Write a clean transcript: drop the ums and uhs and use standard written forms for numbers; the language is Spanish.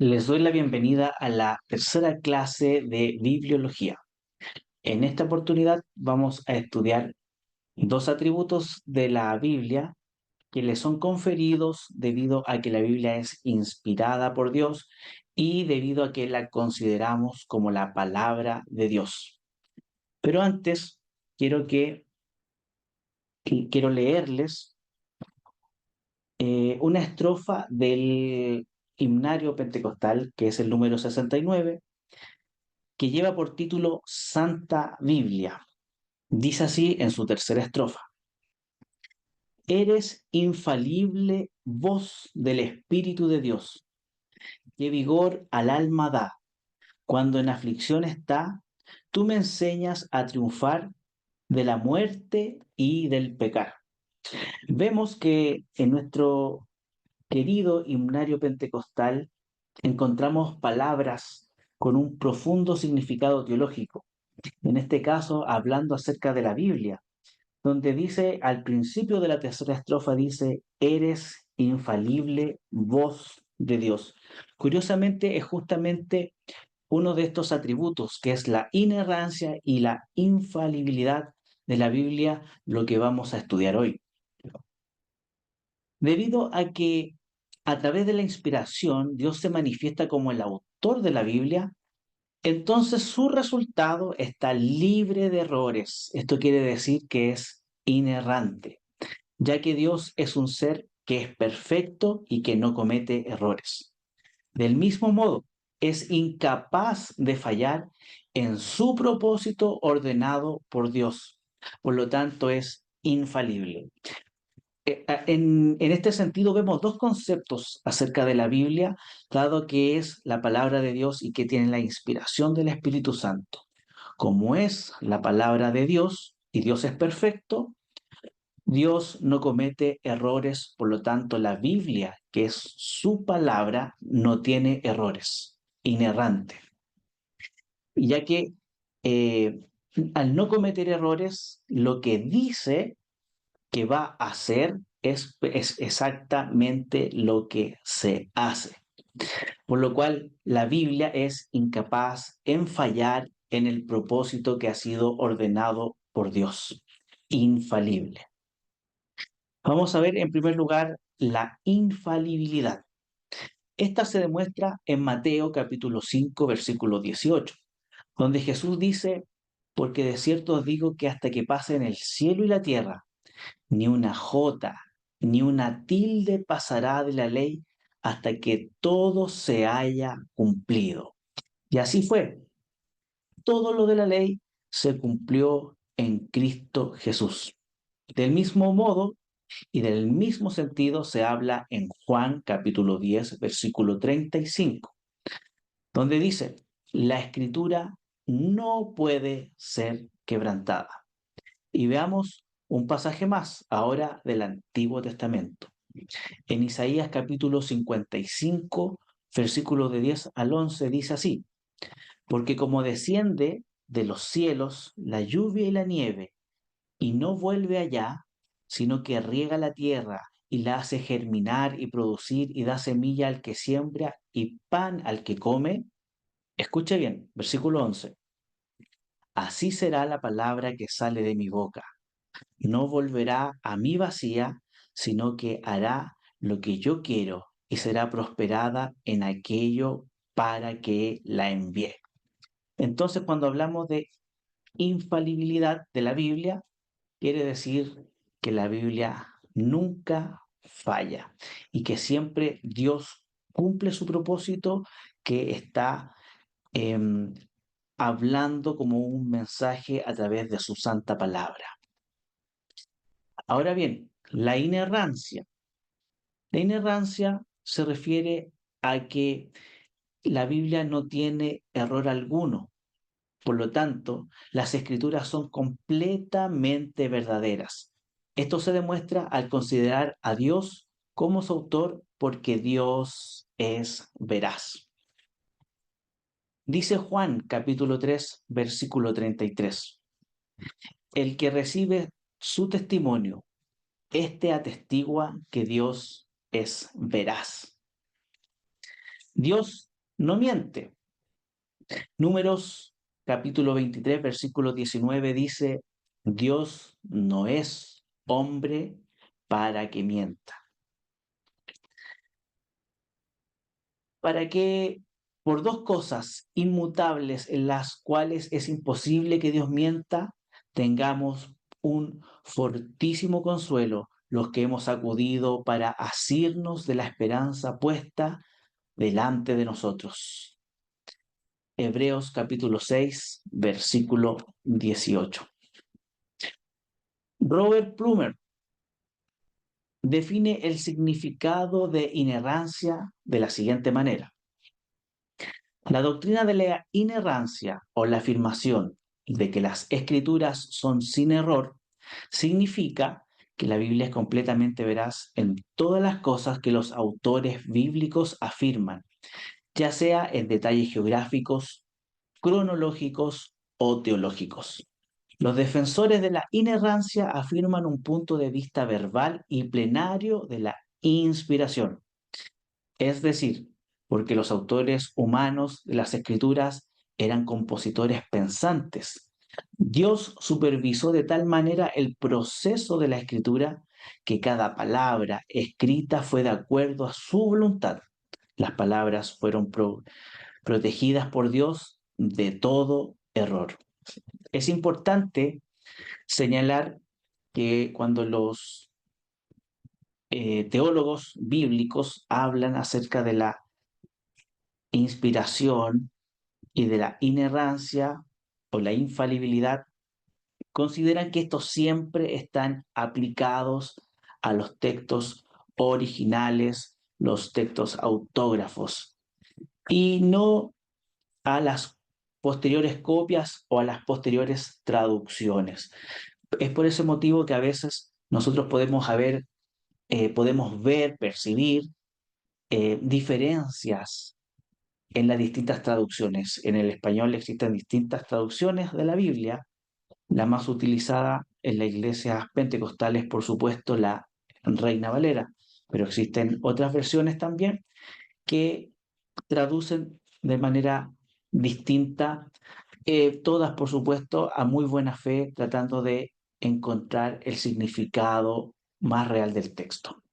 Les doy la bienvenida a la tercera clase de bibliología. En esta oportunidad vamos a estudiar dos atributos de la Biblia que le son conferidos debido a que la Biblia es inspirada por Dios y debido a que la consideramos como la palabra de Dios. Pero antes quiero quiero leerles una estrofa del himnario pentecostal, que es el número 69, que lleva por título Santa Biblia. Dice así en su tercera estrofa: Eres infalible voz del Espíritu de Dios, que vigor al alma da. Cuando en aflicción está, tú me enseñas a triunfar de la muerte y del pecar. Vemos que en nuestro querido himnario pentecostal encontramos palabras con un profundo significado teológico, en este caso hablando acerca de la Biblia, donde dice al principio de la tercera estrofa, dice, eres infalible voz de Dios. Curiosamente es justamente uno de estos atributos, que es la inerrancia y la infalibilidad de la Biblia, lo que vamos a estudiar hoy. Debido a que a través de la inspiración Dios se manifiesta como el autor de la Biblia, entonces su resultado está libre de errores. Esto quiere decir que es inerrante, ya que Dios es un ser que es perfecto y que no comete errores. Del mismo modo, es incapaz de fallar en su propósito ordenado por Dios. Por lo tanto, es infalible. En este sentido vemos dos conceptos acerca de la Biblia, dado que es la palabra de Dios y que tiene la inspiración del Espíritu Santo. Como es la palabra de Dios y Dios es perfecto, Dios no comete errores, por lo tanto la Biblia, que es su palabra, no tiene errores, inerrante. Ya que eh, al no cometer errores, lo que dice que va a hacer es exactamente lo que se hace. Por lo cual la Biblia es incapaz en fallar en el propósito que ha sido ordenado por Dios. Infalible. Vamos a ver en primer lugar la infalibilidad. Esta se demuestra en Mateo capítulo 5, versículo 18, donde Jesús dice, porque de cierto os digo que hasta que pasen el cielo y la tierra, ni una jota, ni una tilde pasará de la ley hasta que todo se haya cumplido. Y así fue. Todo lo de la ley se cumplió en Cristo Jesús. Del mismo modo y del mismo sentido se habla en Juan capítulo 10, versículo 35, donde dice, la escritura no puede ser quebrantada. Y veamos un pasaje más, ahora del Antiguo Testamento. En Isaías capítulo 55, versículo de 10 al 11, dice así, porque como desciende de los cielos la lluvia y la nieve, y no vuelve allá, sino que riega la tierra y la hace germinar y producir y da semilla al que siembra y pan al que come, escuche bien, versículo 11, así será la palabra que sale de mi boca. No volverá a mí vacía, sino que hará lo que yo quiero y será prosperada en aquello para que la envíe. Entonces, cuando hablamos de infalibilidad de la Biblia, quiere decir que la Biblia nunca falla y que siempre Dios cumple su propósito que está eh, hablando como un mensaje a través de su santa palabra. Ahora bien, la inerrancia. La inerrancia se refiere a que la Biblia no tiene error alguno. Por lo tanto, las escrituras son completamente verdaderas. Esto se demuestra al considerar a Dios como su autor porque Dios es veraz. Dice Juan capítulo 3, versículo 33. El que recibe su testimonio, este atestigua que Dios es veraz. Dios no miente. Números capítulo 23, versículo 19 dice, Dios no es hombre para que mienta. Para que por dos cosas inmutables en las cuales es imposible que Dios mienta, tengamos un fortísimo consuelo los que hemos acudido para asirnos de la esperanza puesta delante de nosotros. Hebreos capítulo 6, versículo 18. Robert Plumer define el significado de inerrancia de la siguiente manera. La doctrina de la inerrancia o la afirmación de que las escrituras son sin error significa que la Biblia es completamente veraz en todas las cosas que los autores bíblicos afirman, ya sea en detalles geográficos, cronológicos o teológicos. Los defensores de la inerrancia afirman un punto de vista verbal y plenario de la inspiración, es decir, porque los autores humanos de las escrituras eran compositores pensantes. Dios supervisó de tal manera el proceso de la escritura que cada palabra escrita fue de acuerdo a su voluntad. Las palabras fueron protegidas por Dios de todo error. Es importante señalar que cuando los teólogos bíblicos hablan acerca de la inspiración y de la inerrancia o la infalibilidad, consideran que estos siempre están aplicados a los textos originales, los textos autógrafos, y no a las posteriores copias o a las posteriores traducciones. Es por ese motivo que a veces nosotros podemos ver, percibir diferencias en las distintas traducciones. En el español existen distintas traducciones de la Biblia. La más utilizada en las iglesias pentecostales, por supuesto, la Reina Valera, pero existen otras versiones también que traducen de manera distinta, todas, por supuesto, a muy buena fe, tratando de encontrar el significado más real del texto.